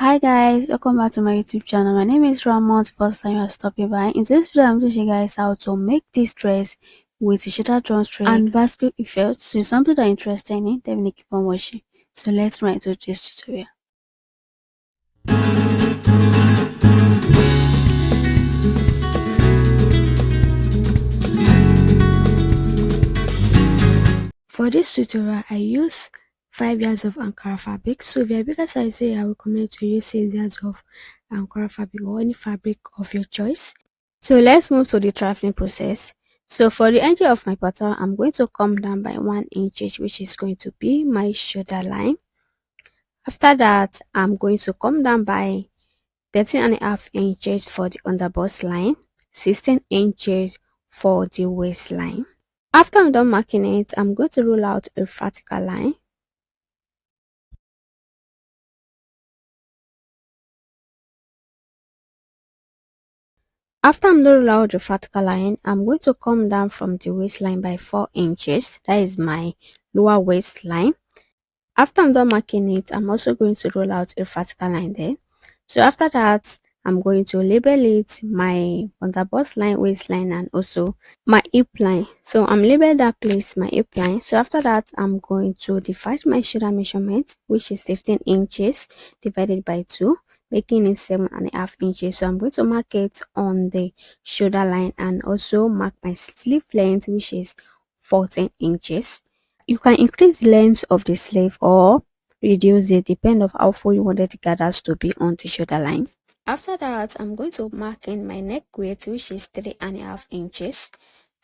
Hi guys, welcome back to my YouTube channel. My name is Ramon. First time you are stopping by. In this video, I'm going to show you guys how to make this dress with shoulder drawstring and basque effect. So if something that you're interested in, definitely keep on watching. So let's right into this tutorial. For this tutorial, I use 5 yards of ankara fabric. So if you're a bigger size, I recommend to use 6 yards of ankara fabric or any fabric of your choice. So let's move to the traveling process. So for the edge of my pattern, I'm going to come down by 1 inch, which is going to be my shoulder line. After that, I'm going to come down by 13.5 inches for the underbust line, 16 inches for the waistline. After I'm done marking it, I'm going to roll out a vertical line. After I'm done roll out the vertical line, I'm going to come down from the waistline by 4 inches. That is my lower waistline. After I'm done marking it, I'm also going to roll out a vertical line there. So after that, I'm going to label it my underbust line, waistline, and also my hip line. So I'm labeled that place my hip line. So after that, I'm going to divide my shoulder measurement, which is 15 inches divided by 2, making it 7.5 inches. So I'm going to mark it on the shoulder line and also mark my sleeve length, which is 14 inches. You can increase the length of the sleeve or reduce it depending on how full you wanted the gathers to be on the shoulder line. After that, I'm going to mark in my neck width, which is 3.5 inches,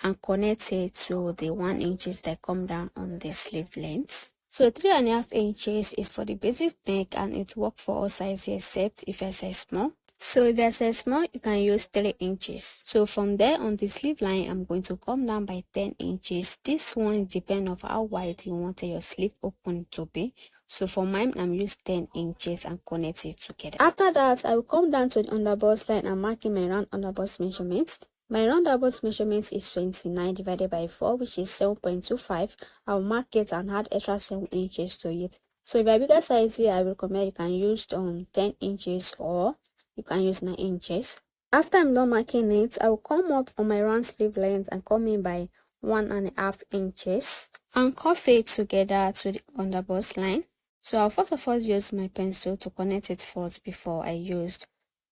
and connect it to the 1 inches that come down on the sleeve length. So 3.5 inches is for the basic neck and it works for all sizes except if I size small. So if you're size small, you can use 3 inches. So from there on the sleeve line, I'm going to come down by 10 inches. This one depends on how wide you want your sleeve open to be. So for mine, I'm using 10 inches and connect it together. After that, I will come down to the underbust line and marking my round underbust measurements. My round underbust measurement is 29 divided by 4, which is 7.25. I'll mark it and add extra 7 inches to it. So if you're bigger size here, I recommend you can use 10 inches or you can use 9 inches. After I'm done marking it, I will come up on my round sleeve length and come in by 1.5 inches and cuff it together to the underbust line. So I'll first of all use my pencil to connect it first before I used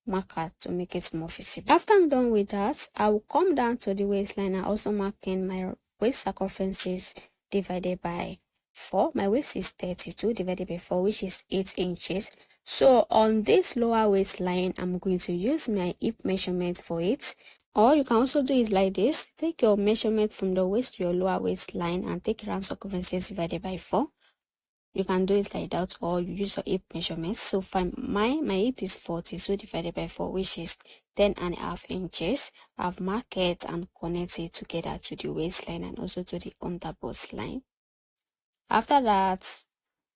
marker to make it more visible. After I'm done with that, I will come down to the waistline and also marking my waist circumferences divided by 4. My waist is 32 divided by 4, which is 8 inches. So on this lower waistline, I'm going to use my hip measurement for it. Or you can also do it like this. Take your measurement from the waist to your lower waistline and take round circumferences divided by 4. You can do it like that or you use your hip measurements. So fine, my hip is 42 divided by 4, which is 10.5 inches. I've marked it and connected it together to the waistline and also to the underbust line. After that,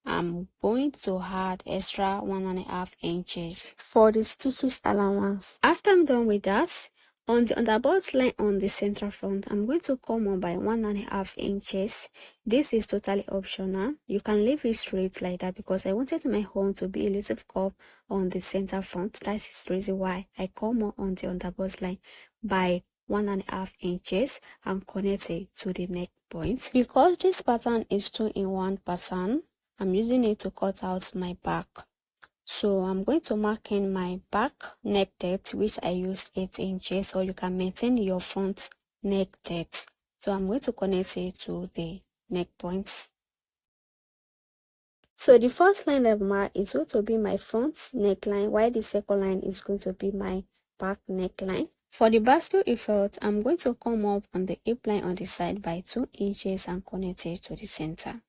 I'm going to add extra 1.5 inches for the stitches allowance. After I'm done with that, on the underbust line on the central front, I'm going to come on by 1.5 inches. This is totally optional. You can leave it straight like that because I wanted my horn to be a little curve on the center front. That is the reason why I come on the underbust line by 1.5 inches and connect it to the neck point. Because this pattern is 2-in-1 pattern, I'm using it to cut out my back. So I'm going to mark in my back neck depth, which I use 8 inches, or you can maintain your front neck depth. So I'm going to connect it to the neck points. So the first line of mark is going to be my front neckline, while the second line is going to be my back neckline. For the basque effect, I'm going to come up on the hip line on the side by 2 inches and connect it to the center.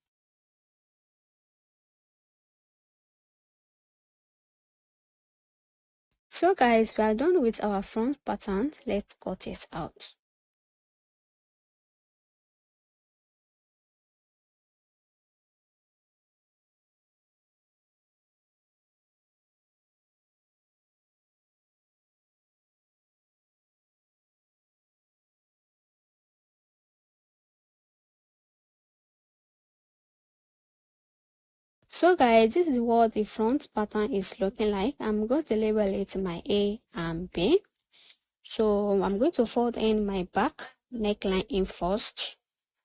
So guys, we are done with our front pattern. Let's cut it out. So guys, this is what the front pattern is looking like. I'm going to label it my A and B. So I'm going to fold in my back neckline in first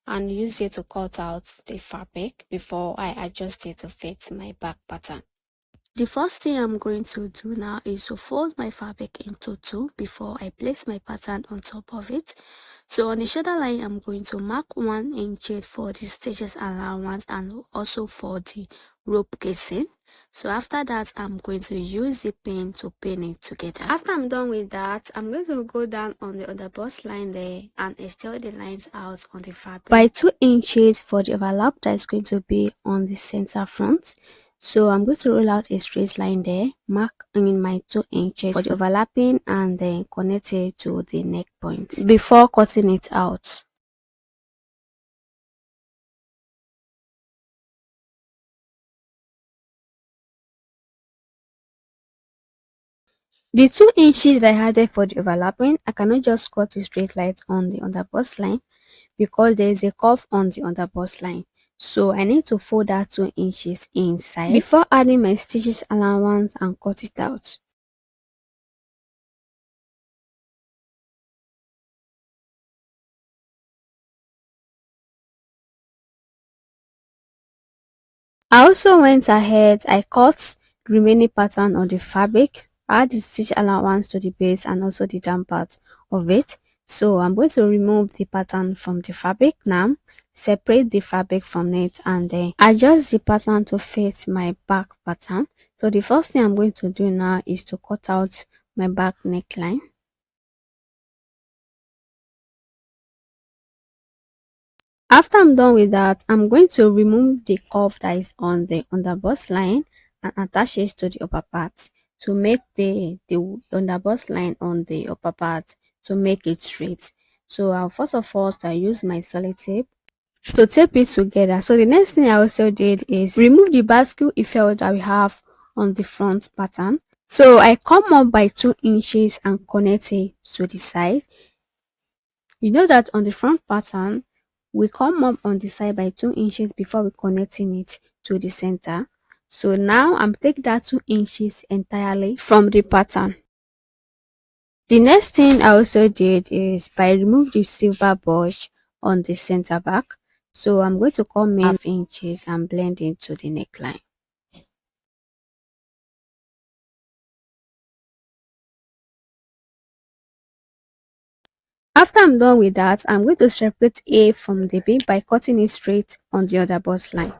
and use it to cut out the fabric before I adjust it to fit my back pattern. The first thing I'm going to do now is to fold my fabric into two before I place my pattern on top of it. So on the shoulder line, I'm going to mark 1 inch for the stitches allowance and also for the rope casing. So after that, I'm going to use the pin to pin it together. After I'm done with that, I'm going to go down on the other bust line there and extend the lines out on the fabric by 2 inches for the overlap that is going to be on the center front. So I'm going to roll out a straight line there, mark in my 2 inches for the overlapping and then connect it to the neck point before cutting it out. The 2 inches that I added for the overlapping, I cannot just cut a straight line on the underbust line because there is a curve on the underbust line. So I need to fold that 2 inches inside before adding my stitches allowance and cut it out. I also went ahead, I cut the remaining pattern on the fabric, add the stitch allowance to the base and also the down part of it. So I'm going to remove the pattern from the fabric now, separate the fabric from it and then adjust the pattern to fit my back pattern. So the first thing I'm going to do now is to cut out my back neckline. After I'm done with that, I'm going to remove the curve that is on the underbust line and attach it to the upper part to make the underbust line on the upper part to make it straight. So I'll first of all I use my solid tape to tape it together. So the next thing I also did is remove the basque effect that we have on the front pattern. So I come up by 2 inches and connect it to the side. You know that on the front pattern, we come up on the side by 2 inches before we connecting it to the center. So now I'm taking that 2 inches entirely from the pattern. The next thing I also did is by remove the silver brush on the center back. So I'm going to come in half inches and blend into the neckline. After I'm done with that, I'm going to separate A from the B by cutting it straight on the other bust line.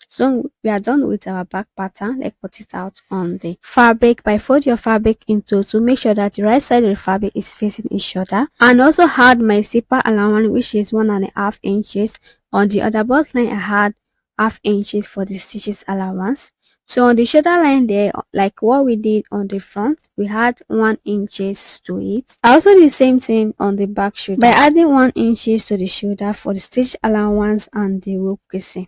So we are done with our back pattern. Let's cut it out on the fabric by fold your fabric into to make sure that the right side of the fabric is facing each other, and also had my zipper allowance which is 1.5 inches. On the other bust line I had half inches for the stitches allowance. So on the shoulder line there, like what we did on the front, we had 1 inches to it. I also did the same thing on the back shoulder by adding 1 inches to the shoulder for the stitch allowance and the rope casing.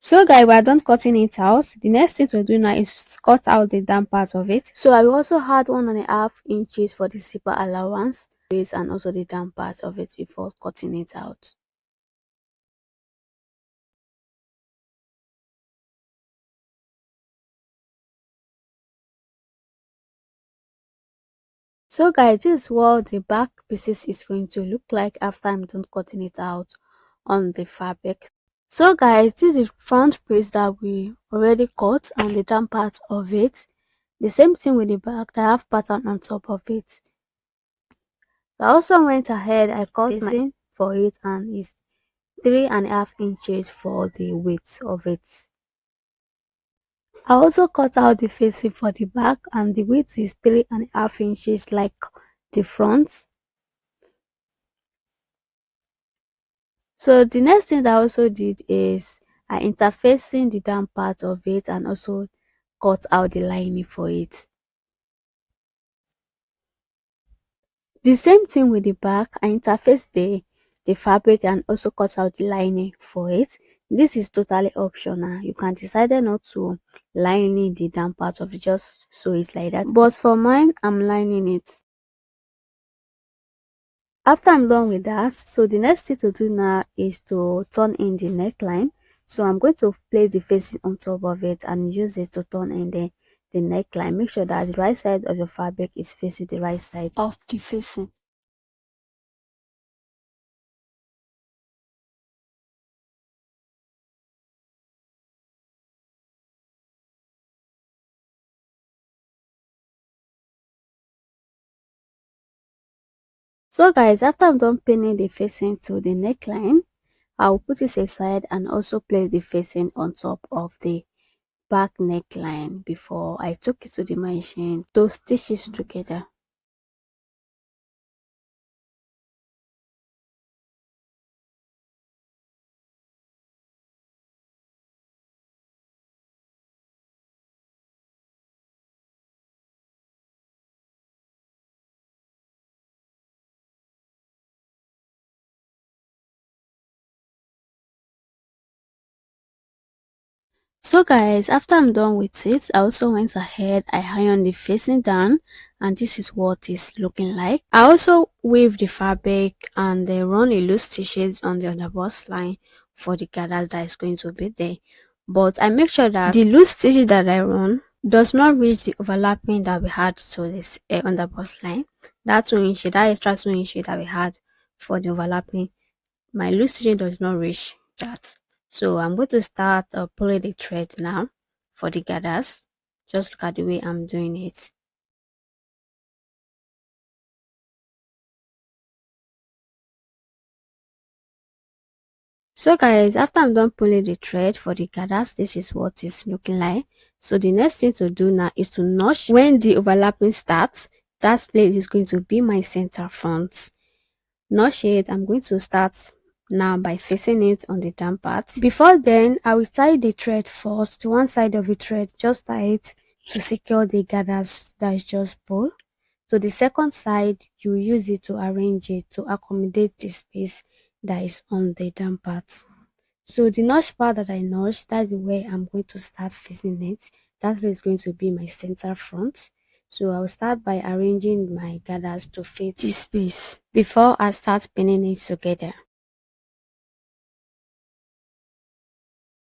So guys, we are done cutting it out. The next thing to do now is cut out the down part of it. So I will also add 1.5 inches for the zipper allowance base and also the down part of it before cutting it out. So guys, this is what the back pieces is going to look like after I'm done cutting it out on the fabric. So guys, this is the front piece that we already cut and the down part of it. The same thing with the back, that have pattern on top of it. I also went ahead, I cut my for it and it's 3.5 inches for the width of it. I also cut out the facing for the back and the width is 3.5 inches like the front. So the next thing that I also did is I interfacing the down part of it and also cut out the lining for it. The same thing with the back, I interface the fabric and also cut out the lining for it. This is totally optional. You can decide not to line the down part of it, just so it's like that. But for mine, I'm lining it. After I'm done with that, so the next thing to do now is to turn in the neckline. So I'm going to place the facing on top of it and use it to turn in the neckline. Make sure that the right side of your fabric is facing the right side of the facing. So guys, after I'm done pinning the facing to the neckline, I'll put it aside and also place the facing on top of the back neckline before I took it to the machine to stitch it together. So guys, after I'm done with it, I also went ahead, I ironed the facing down, and this is what it's looking like. I also weave the fabric and then run a loose stitches on the underbust line for the gathers that is going to be there. But I make sure that the loose stitches that I run does not reach the overlapping that we had to this underbust line. That 2 inch, that extra 2 inch that we had for the overlapping, my loose stitching does not reach that. So I'm going to start pulling the thread now for the gathers. Just look at the way I'm doing it. So guys, after I'm done pulling the thread for the gathers, this is what it's looking like. So the next thing to do now is to notch. When the overlapping starts, that place is going to be my center front. Notch it. I'm going to start now by facing it on the down part. Before then, I will tie the thread first to one side of the thread. Just tie it to secure the gathers that is just pulled. So the second side, you use it to arrange it to accommodate the space that is on the down part. So the notch part that I notched, that's the way I'm going to start facing it. That is going to be my center front. So I'll start by arranging my gathers to fit this space before I start pinning it together.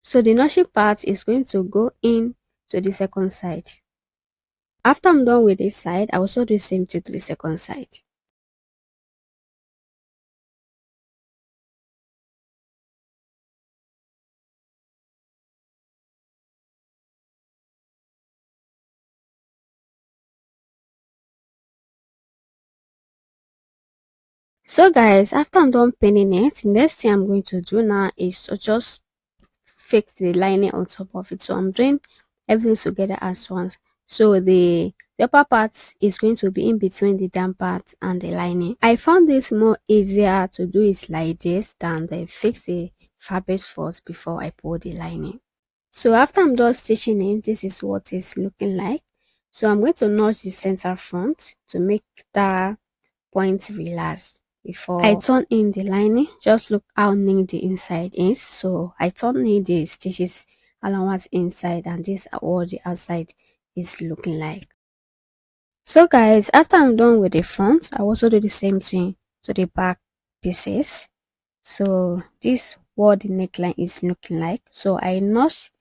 So the notching part is going to go in to the second side. After I'm done with this side, I also do the same thing to the second side. So guys, after I'm done pinning it, the next thing I'm going to do now is to just fix the lining on top of it. So I'm doing everything together as once. So the upper part is going to be in between the down part and the lining. I found this more easier to do it like this than the fix the fabric first before I pull the lining. So after I'm done stitching it, this is what it's looking like. So I'm going to notch the center front to make that point relax before I turn in the lining. Just look how neat the inside is. So I turn in the stitches allowance inside, and this is what the outside is looking like. So guys, after I'm done with the front, I also do the same thing to the back pieces. So this what the neckline is looking like. So I notch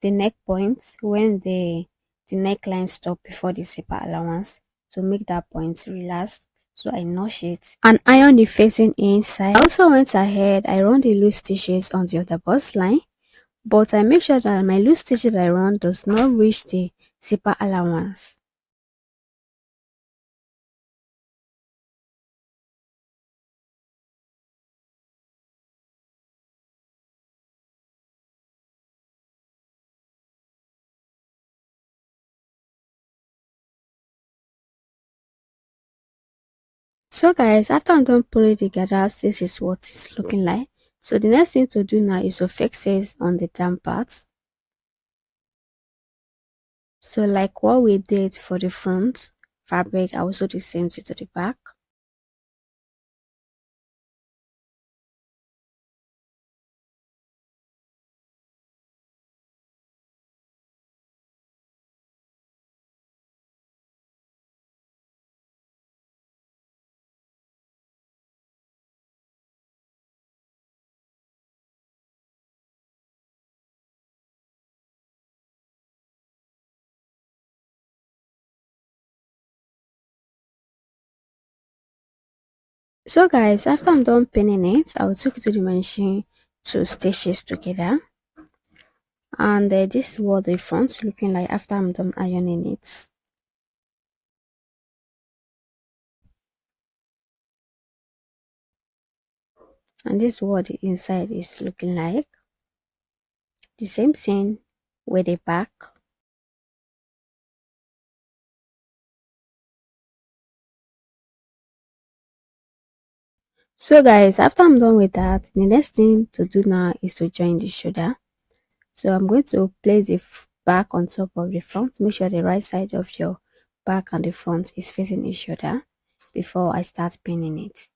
the neck point when the neckline stop before the zipper allowance to make that point relax. So I notch it and iron the facing inside. I also went ahead, I run the loose stitches on the other bust line, but I make sure that my loose stitches I run does not reach the zipper allowance. So guys, after I'm done pulling the gathers, this is what it's looking like. So the next thing to do now is to fix it on the down parts. So like what we did for the front fabric, I also do the same thing to the back. So guys, after I'm done pinning it, I will take it to the machine to stitch it together. And this is what the front's looking like after I'm done ironing it. And this is what the inside is looking like. The same thing with the back. So guys, after I'm done with that, the next thing to do now is to join the shoulder. So I'm going to place the back on top of the front. Make sure the right side of your back and the front is facing each other before I start pinning it.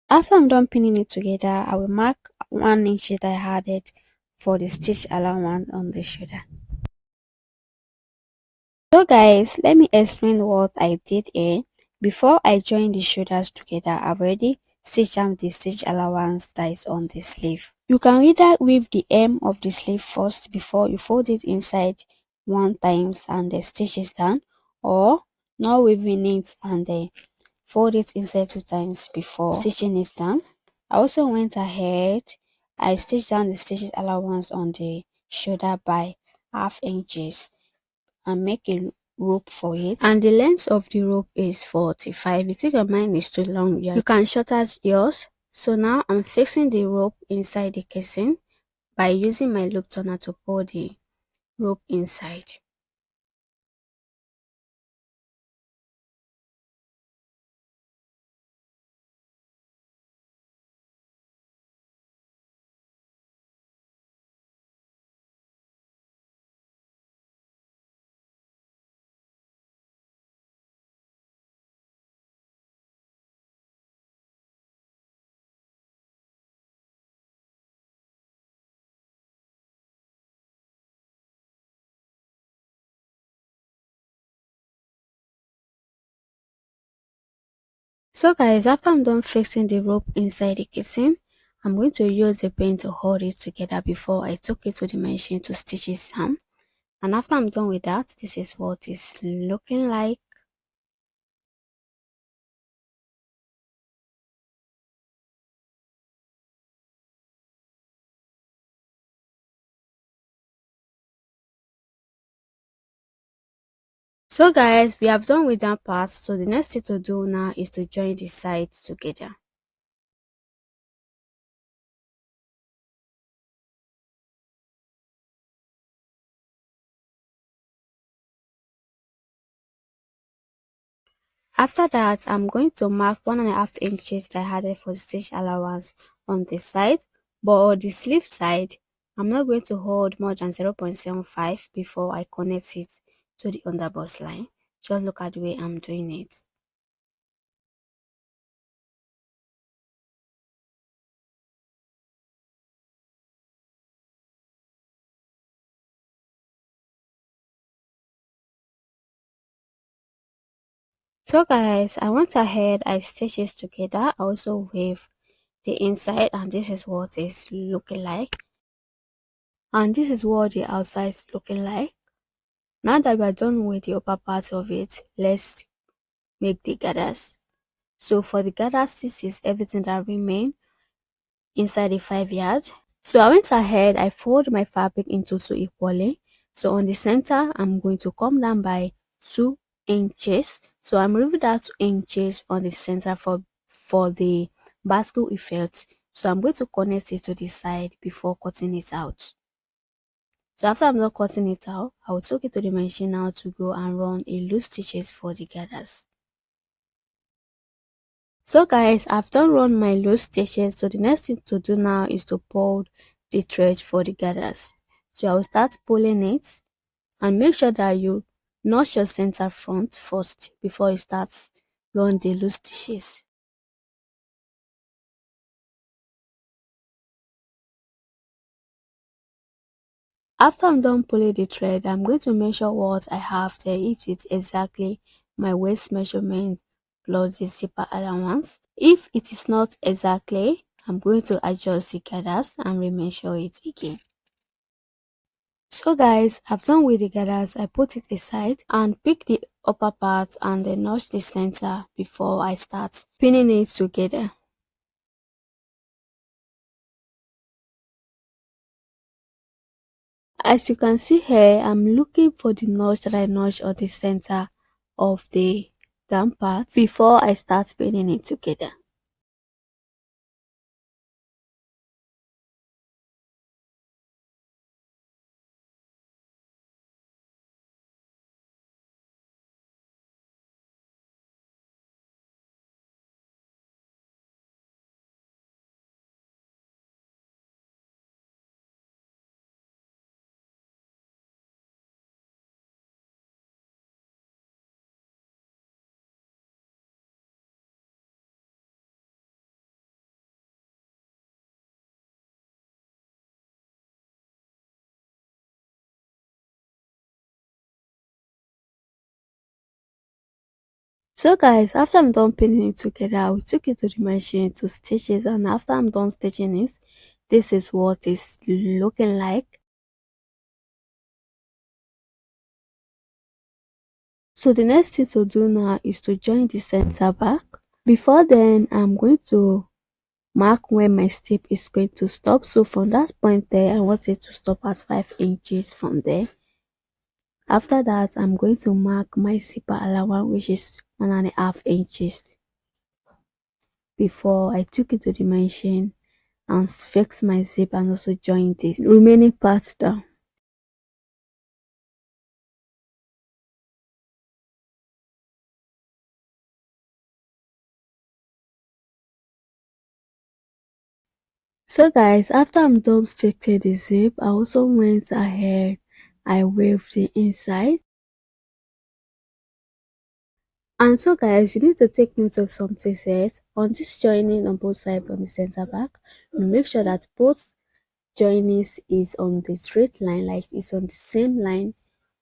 After I'm done pinning it together, I will mark 1 inch that I added for the stitch allowance on the shoulder. So guys, let me explain what I did here. Before I join the shoulders together, I've already stitched down the stitch allowance that is on the sleeve. You can either weave the hem of the sleeve first before you fold it inside one times and then stitch it down, or not weaving it and then fold it inside 2 times before stitching it down. I also went ahead, I stitched down the stitches allowance on the shoulder by half inches and make a rope for it, and the length of the rope is 45. You think your mine is too long, you can shorten yours. So now I'm fixing the rope inside the casing by using my loop turner to pull the rope inside. So guys, after I'm done fixing the rope inside the casing, I'm going to use the pin to hold it together before I took it to the machine to stitch it down. And after I'm done with that, this is what it's looking like. So guys, we have done with that part. So the next thing to do now is to join the sides together. After that, I'm going to mark 1.5 inches that I added for stitch allowance on the side, but on the sleeve side, I'm not going to hold more than 0.75 before I connect it to the underbust line. Just look at the way I'm doing it. So guys, I went ahead, I stitched it together. I also wave the inside, and this is what it's looking like. And this is what the outside is looking like. Now that we are done with the upper part of it, let's make the gathers. So for the gathers, this is everything that remain inside the 5 yards. So I went ahead, I fold my fabric into two equally. So on the center, I'm going to come down by 2 inches. So I'm removing that 2 inches on the center for the basque effect. So I'm going to connect it to the side before cutting it out. So after I'm not cutting it out, I will take it to the machine now to go and run a loose stitches for the gathers. So guys, I've done run my loose stitches. So the next thing to do now is to pull the thread for the gathers. So I will start pulling it, and make sure that you notch your center front first before you start run the loose stitches. After I'm done pulling the thread, I'm going to measure what I have there, if it's exactly my waist measurement plus the zipper allowance. If it is not exactly, I'm going to adjust the gathers and remeasure it again. So guys, I've done with the gathers. I put it aside and pick the upper part and then notch the center before I start pinning it together. As you can see here, I'm looking for the notch that I notch on the center of the down part before I start pinning it together. So guys, after I'm done pinning it together, I will take it to the machine to stitch it, and after I'm done stitching it, this is what it's looking like. So the next thing to do now is to join the center back. Before then, I'm going to mark where my stitch is going to stop. So from that point there, I want it to stop at 5 inches from there. After that, I'm going to mark my zipper allowance, which is 1.5 inches. Before I took it to the machine and fix my zip and also join the remaining parts down. So guys, after I'm done fixing the zip, I also went ahead, I waved the inside. And so guys, you need to take note of something says on this joining on both sides on the center back, you make sure that both joinings is on the straight line, like it's on the same line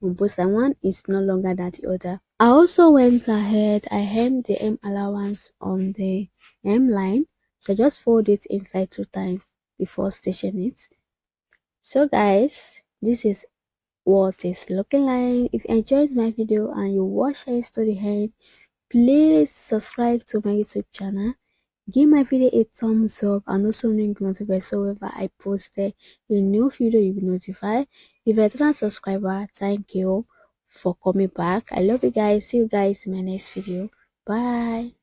on both sides. One is no longer than the other. I also went ahead, I hemmed the hem allowance on the hemline, so just fold it inside 2 times before stitching it. So guys, this is what it's looking like. If you enjoyed my video and you watch it to the end, please subscribe to my YouTube channel, give my video a thumbs up, and also ring the notification so whenever I post a new video you'll be notified. If you're not a subscriber, thank you for coming back. I love you guys. See you guys in my next video. Bye.